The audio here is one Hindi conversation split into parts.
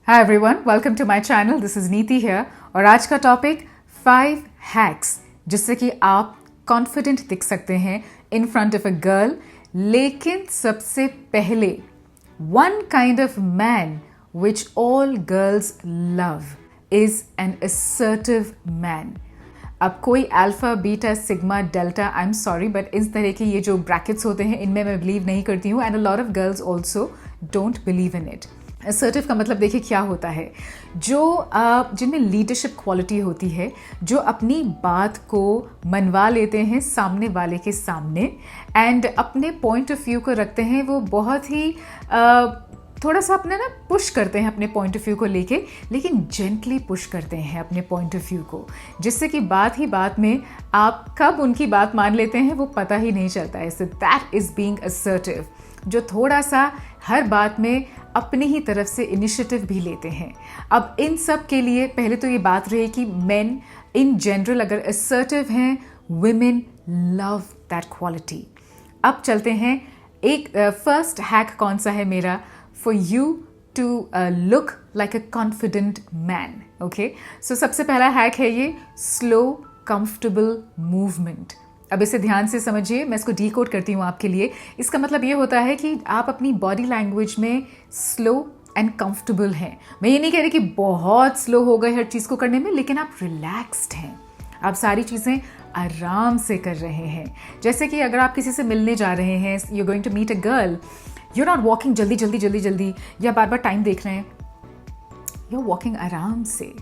Hi everyone, welcome to my channel. This is Neeti here और आज का टॉपिक 5 hacks जिससे कि आप कॉन्फिडेंट दिख सकते हैं in front of a girl. लेकिन सबसे पहले one kind of man which all girls love is an assertive man. अब कोई alpha beta sigma delta I am sorry but इस तरह के ये जो ब्रैकेट्स होते हैं इनमें मैं बिलीव नहीं करती हूँ and a lot of girls also don't believe in it. Assertive का मतलब देखिए क्या होता है, जो जिनमें लीडरशिप क्वालिटी होती है, जो अपनी बात को मनवा लेते हैं सामने वाले के सामने एंड अपने पॉइंट ऑफ व्यू को रखते हैं. वो बहुत ही थोड़ा सा अपने ना पुश करते हैं अपने पॉइंट ऑफ व्यू को लेके, लेकिन जेंटली पुश करते हैं अपने पॉइंट ऑफ व्यू को, जिससे कि बात ही बात में आप कब उनकी बात मान लेते हैं वो पता ही नहीं चलता है. So that is being assertive, जो थोड़ा सा हर बात में अपनी ही तरफ से इनिशिएटिव भी लेते हैं. अब इन सब के लिए पहले तो ये बात रही कि मेन इन जनरल अगर असर्टिव हैं, वुमेन लव दैट क्वालिटी. अब चलते हैं एक फर्स्ट हैक कौन सा है मेरा, for you to look like a confident man. Okay, so सबसे पहला हैक है ये स्लो कंफर्टेबल मूवमेंट. अब इसे ध्यान से समझिए, मैं इसको डीकोड करती हूँ आपके लिए. इसका मतलब ये होता है कि आप अपनी बॉडी लैंग्वेज में स्लो एंड कंफर्टेबल हैं. मैं ये नहीं कह रही कि बहुत स्लो हो गए हर चीज़ को करने में, लेकिन आप रिलैक्स्ड हैं, आप सारी चीज़ें आराम से कर रहे हैं. जैसे कि अगर आप किसी से मिलने जा रहे हैं, you are going to meet a girl, you are not walking जल्दी जल्दी जल्दी जल्दी या बार बार टाइम देख रहे हैं, यू आर वॉकिंग आराम से.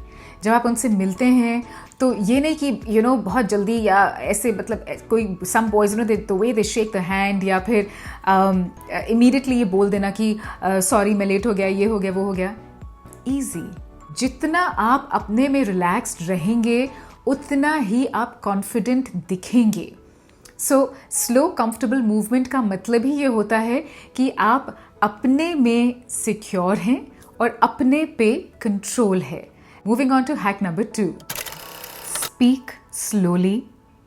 जब आप उनसे मिलते हैं तो ये नहीं कि बहुत जल्दी या ऐसे, मतलब कोई some boys the way they shake the hand या फिर इमीडिएटली ये बोल देना कि सॉरी मैं लेट हो गया, ये हो गया, वो हो गया. ईजी. जितना आप अपने में रिलैक्स्ड रहेंगे उतना ही आप कॉन्फिडेंट दिखेंगे. सो स्लो कंफर्टेबल मूवमेंट का मतलब ही ये होता है कि आप अपने में सिक्योर हैं और अपने पे कंट्रोल है. Moving on to hack number 2. Speak slowly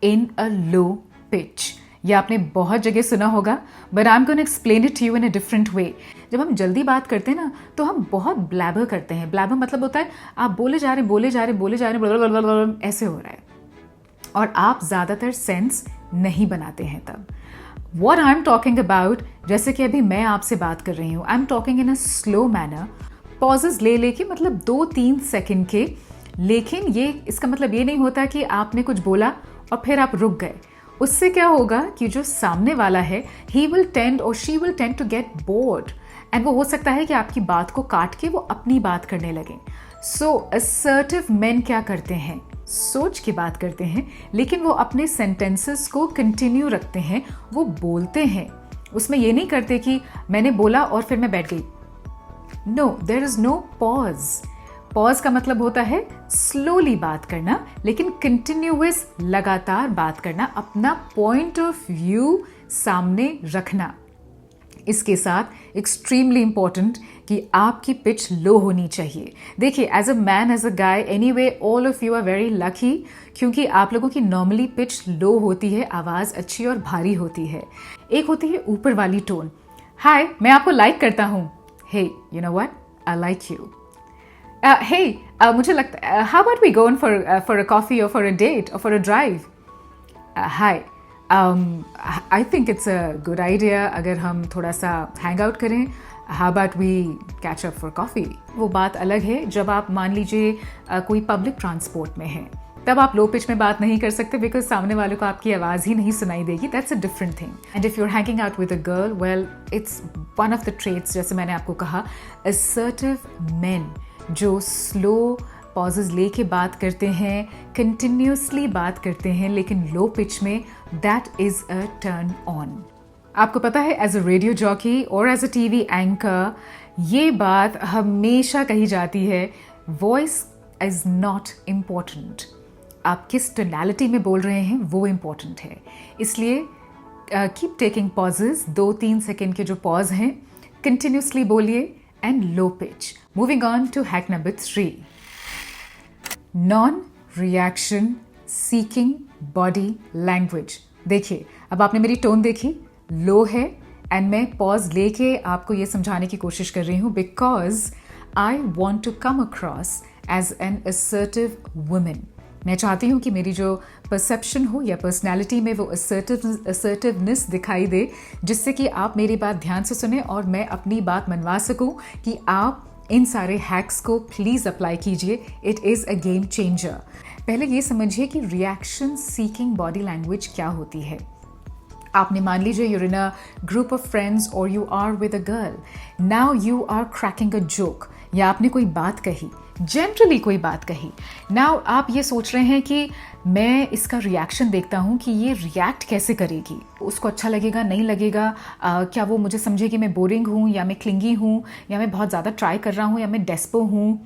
in a low pitch. ये आपने बहुत जगह सुना होगा, but I'm going to explain it to you in a different way. जब हम जल्दी बात करते हैं ना तो हम बहुत ब्लैबर करते हैं. ब्लैबर मतलब होता है आप बोले जा रहे ऐसे हो रहा है और आप ज़्यादातर सेंस नहीं बनाते हैं तब. What I'm talking about, जैसे कि अभी मैं आपसे बात कर रही हूँ, I'm talking in a slow manner. Pauses ले के, मतलब 2-3 सेकंड के. लेकिन ये इसका मतलब ये नहीं होता कि आपने कुछ बोला और फिर आप रुक गए. उससे क्या होगा कि जो सामने वाला है ही विल टेंड और she will tend to get bored and वो हो सकता है कि आपकी बात को काट के वो अपनी बात करने लगे. सो असर्टिव मेन क्या करते हैं, सोच के बात करते हैं, लेकिन वो अपने सेंटेंसेस को कंटिन्यू रखते हैं, वो बोलते हैं. उसमें ये नहीं करते कि मैंने बोला और फिर मैं बैठ गई. No, there is no pause. Pause का मतलब होता है स्लोली बात करना, लेकिन कंटिन्यूअस लगातार बात करना, अपना पॉइंट ऑफ व्यू सामने रखना. इसके साथ एक्सट्रीमली इंपॉर्टेंट कि आपकी पिच लो होनी चाहिए. देखिए, as a man, as a guy, anyway all of you are very lucky, क्योंकि आप लोगों की नॉर्मली पिच लो होती है, आवाज़ अच्छी और भारी होती है. एक होती है ऊपर वाली टोन, हाय मैं आपको लाइक करता हूँ, hey, you know what? I like you. Hey, मुझे लगता है, how about we go in for a coffee or for a date or for a drive? Hi, I think it's a good idea अगर हम थोड़ा सा hang out करें. How about we catch up for coffee? वो बात अलग है जब आप मान लीजिए कोई पब्लिक ट्रांसपोर्ट में हैं, तब आप लो पिच में बात नहीं कर सकते बिकॉज सामने वाले को आपकी आवाज़ ही नहीं सुनाई देगी. That's a different thing. And if you are hanging out with a girl, well it's one of the traits, जैसे मैंने आपको कहा, असर्टिव मेन जो स्लो पॉजेज लेके बात करते हैं, कंटिन्यूसली बात करते हैं लेकिन लो पिच में, that is a turn on. आपको पता है, एज अ रेडियो जॉकी और एज अ टीवी एंकर ये बात हमेशा कही जाती है, वॉइस इज नॉट इम्पॉर्टेंट. आप किस टोनैलिटी में बोल रहे हैं वो इम्पॉर्टेंट है. इसलिए कीप टेकिंग पॉजेज. 2-3 सेकेंड के जो पॉज हैं कंटिन्यूसली बोलिए and low pitch. Moving on to hack number 3. Non reaction seeking body language. देखिए, अब आपने मेरी टोन देखी, लो है एंड मैं पॉज लेके आपको ये समझाने की कोशिश कर रही हूँ because I want to come across as an assertive women. मैं चाहती हूँ कि मेरी जो परसेप्शन हो या पर्सनैलिटी में वो असर्टिवनेस दिखाई दे, जिससे कि आप मेरी बात ध्यान से सुने और मैं अपनी बात मनवा सकूँ कि आप इन सारे हैक्स को प्लीज़ अप्लाई कीजिए। It is a game changer. पहले ये समझिए कि रिएक्शन सीकिंग बॉडी लैंग्वेज क्या होती है। आपने मान लीजिए you're in a group of friends और you are with a girl, now you are cracking a joke, या आपने कोई बात कही, जनरली कोई बात कही। नाउ आप ये सोच रहे हैं कि मैं इसका रिएक्शन देखता हूँ कि ये रिएक्ट कैसे करेगी, उसको अच्छा लगेगा नहीं लगेगा, क्या वो मुझे समझेगी मैं बोरिंग हूँ या मैं क्लिंगी हूँ या मैं बहुत ज़्यादा ट्राई कर रहा हूँ या मैं डेस्पो हूँ।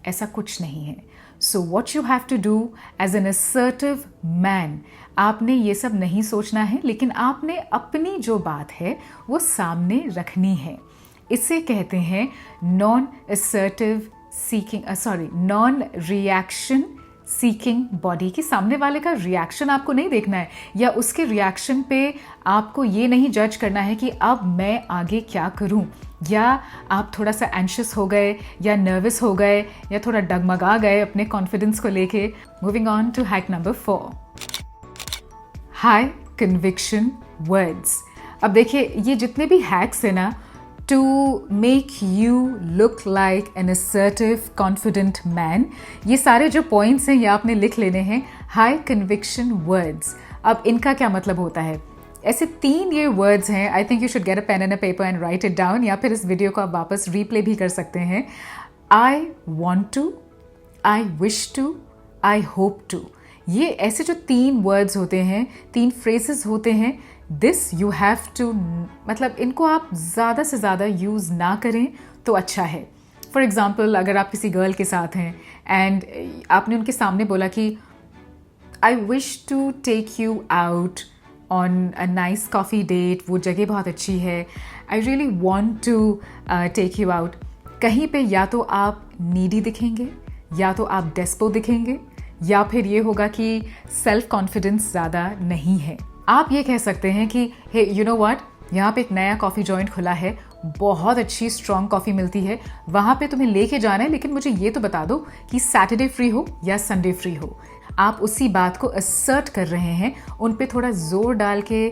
ऐसा कुछ नहीं है। So what you have to do as an assertive man, आपने ये सब नहीं सोचना है, लेकिन आपने अपनी जो बात है वो सामने रखनी है। इसे कहते हैं नॉन रिएक्शन सीकिंग बॉडी। की सामने वाले का रिएक्शन आपको नहीं देखना है, या उसके रिएक्शन पे आपको ये नहीं जज करना है कि अब मैं आगे क्या करूं, या आप थोड़ा सा एंशियस हो गए या नर्वस हो गए या थोड़ा डगमगा गए अपने कॉन्फिडेंस को लेके। Moving on to hack number 4, high conviction words. अब देखिए, ये जितने भी हैक्स है ना, to make you look like an assertive confident man, ये सारे जो पॉइंट्स हैं ये आपने लिख लेने हैं। हाई कन्विक्शन वर्ड्स, अब इनका क्या मतलब होता है? ऐसे 3 ये वर्ड्स हैं। I think you should get a pen and a paper and write it down, या फिर इस वीडियो को आप वापस रीप्ले भी कर सकते हैं। I want to, I wish to, I hope to. ये ऐसे जो 3 वर्ड्स होते हैं, 3 फ्रेजेस होते हैं, दिस यू हैव टू, मतलब इनको आप ज़्यादा से ज़्यादा यूज़ ना करें तो अच्छा है। फॉर एग्ज़ाम्पल, अगर आप किसी गर्ल के साथ हैं एंड आपने उनके सामने बोला कि I wish to take you out on a nice coffee date, वो जगह बहुत अच्छी है, I really want to take you out. कहीं पे या तो आप नीडी दिखेंगे, या तो आप डेस्पो दिखेंगे, या फिर ये होगा कि सेल्फ कॉन्फिडेंस ज़्यादा नहीं है। आप ये कह सकते हैं कि हे यू नो व्हाट, यहाँ पे एक नया कॉफ़ी जॉइंट खुला है, बहुत अच्छी स्ट्रॉन्ग कॉफ़ी मिलती है, वहाँ पे तुम्हें लेके जाना है, लेकिन मुझे ये तो बता दो कि सैटरडे फ्री हो या संडे फ्री हो। आप उसी बात को असर्ट कर रहे हैं, उन पे थोड़ा जोर डाल के,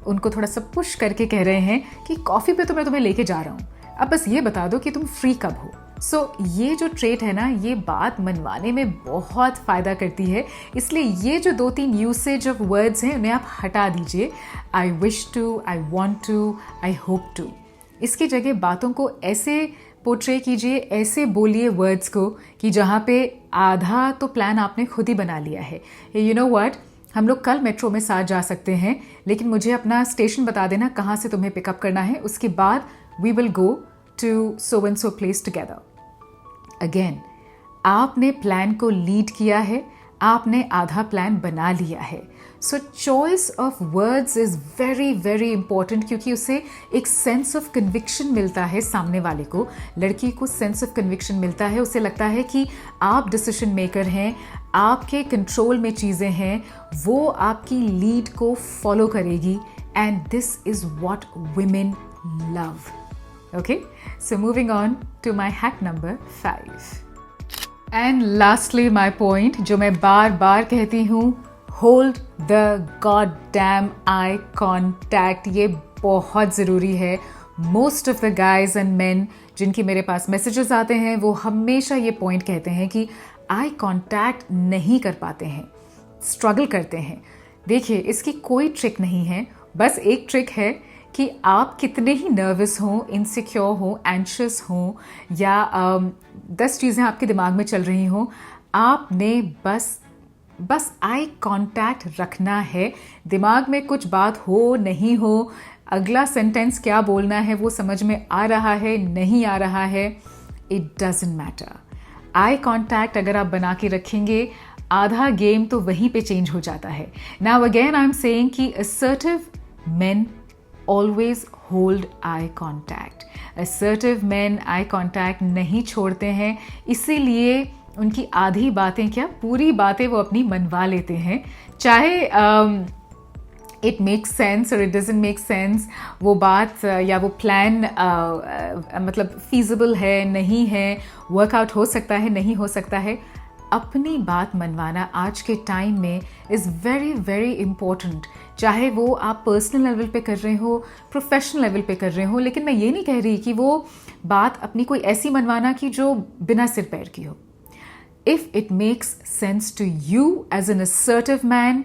उनको थोड़ा सा पुश करके कह रहे हैं कि कॉफ़ी पे तो मैं तुम्हें लेके जा रहा हूँ, अब बस ये बता दो कि तुम फ्री कब हो। सो ये जो ट्रेट है ना, ये बात मनवाने में बहुत फ़ायदा करती है। इसलिए ये जो 2-3 यूसेज ऑफ वर्ड्स हैं उन्हें आप हटा दीजिए। I wish to, I want to, I hope to. इसकी जगह बातों को ऐसे पोर्ट्रे कीजिए, ऐसे बोलिए वर्ड्स को कि जहाँ पे आधा तो प्लान आपने खुद ही बना लिया है। यू नो व्हाट, हम लोग कल मेट्रो में साथ जा सकते हैं, लेकिन मुझे अपना स्टेशन बता देना कहाँ से तुम्हें पिकअप करना है, उसके बाद we will go to so and so place together. Again, आपने प्लान को लीड किया है, आपने आधा प्लान बना लिया है। So choice of words is very very important, क्योंकि उसे एक सेंस ऑफ कन्विक्शन मिलता है सामने वाले को। लड़की को सेंस ऑफ कन्विक्शन मिलता है, उसे लगता है कि आप डिसीजन मेकर हैं, आपके कंट्रोल में चीज़ें हैं, वो आपकी लीड को फॉलो करेगी, and this is what women love. Okay, so moving on to my hack number 5. And lastly, my point, जो मैं बार बार कहती हूँ, hold the goddamn eye contact. ये बहुत ज़रूरी है। Most of the guys and men जिनकी मेरे पास मैसेजेस आते हैं, वो हमेशा ये पॉइंट कहते हैं कि आई कॉन्टैक्ट नहीं कर पाते हैं, स्ट्रगल करते हैं। देखिए, इसकी कोई ट्रिक नहीं है, बस एक ट्रिक है कि आप कितने ही नर्वस हों, इनसिक्योर हों, एंशियस हों, या 10 चीज़ें आपके दिमाग में चल रही हों, आपने बस आई कांटेक्ट रखना है। दिमाग में कुछ बात हो नहीं हो, अगला सेंटेंस क्या बोलना है वो समझ में आ रहा है नहीं आ रहा है, it doesn't matter. Eye contact अगर आप बना के रखेंगे, आधा गेम तो वहीं पे चेंज हो जाता है। Now again I am saying कि assertive men always hold eye contact. Assertive men eye contact नहीं छोड़ते हैं, इसीलिए उनकी आधी बातें क्या, पूरी बातें वो अपनी मनवा लेते हैं। चाहे इट मेक्स सेंस और इट डजेंट मेक सेंस, वो बात या वो प्लान मतलब फीजिबल है नहीं है, वर्कआउट हो सकता है नहीं हो सकता है, अपनी बात मनवाना आज के टाइम में इज़ वेरी वेरी इम्पॉर्टेंट। चाहे वो आप पर्सनल लेवल पे कर रहे हो, प्रोफेशनल लेवल पे कर रहे हो, लेकिन मैं ये नहीं कह रही कि वो बात अपनी कोई ऐसी मनवाना कि जो बिना सिर पैर की हो। If it makes sense to you as an assertive man,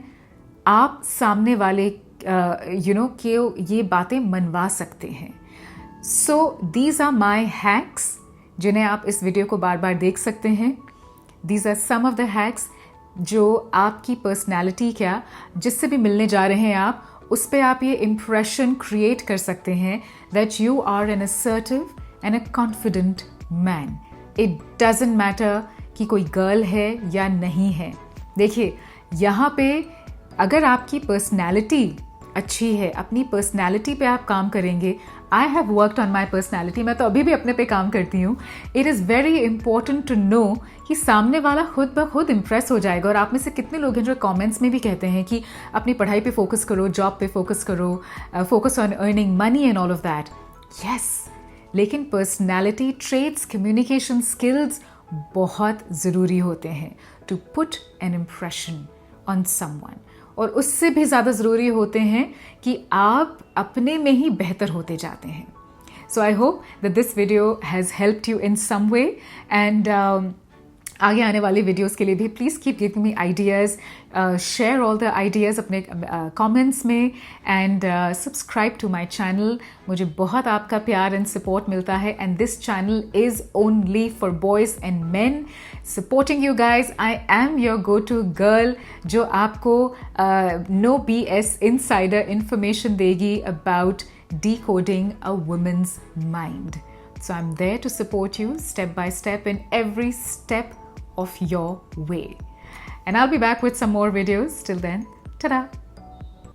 आप सामने वाले के ये बातें मनवा सकते हैं। So these are my hacks जिन्हें आप इस वीडियो को बार बार देख सकते हैं। These are some of the hacks जो आपकी पर्सनैलिटी क्या, जिससे भी मिलने जा रहे हैं आप, उस पर आप ये इम्प्रेशन क्रिएट कर सकते हैं that you are an assertive and a confident man. It doesn't matter कि कोई गर्ल है या नहीं है। देखिए, यहाँ पे अगर आपकी पर्सनैलिटी अच्छी है, अपनी पर्सनैलिटी पे आप काम करेंगे। I have worked on my personality, मैं तो अभी भी अपने पे काम करती हूँ। It is very important to know कि सामने वाला खुद ब खुद इम्प्रेस हो जाएगा। और आप में से कितने लोग हैं जो कमेंट्स में भी कहते हैं कि अपनी पढ़ाई पे फोकस करो, जॉब पे फोकस करो, focus on earning money and all of that. Yes, लेकिन पर्सनैलिटी ट्रेट्स, कम्युनिकेशन स्किल्स बहुत ज़रूरी होते हैं to put an impression on someone. और उससे भी ज़्यादा ज़रूरी होते हैं कि आप अपने में ही बेहतर होते जाते हैं। So I hope that this video has helped you in some way, and आगे आने वाले वीडियोस के लिए भी please keep giving me ideas, share all the ideas अपने कमेंट्स में, and subscribe to my channel. मुझे बहुत आपका प्यार एंड सपोर्ट मिलता है, and this channel is only for boys and men. Supporting you guys, I am your go to girl जो आपको नो BS इनसाइडर इंफॉर्मेशन देगी about decoding a woman's mind. So I'm there to support you step by step in every step of your way. And I'll be back with some more videos. Till then, ta-da!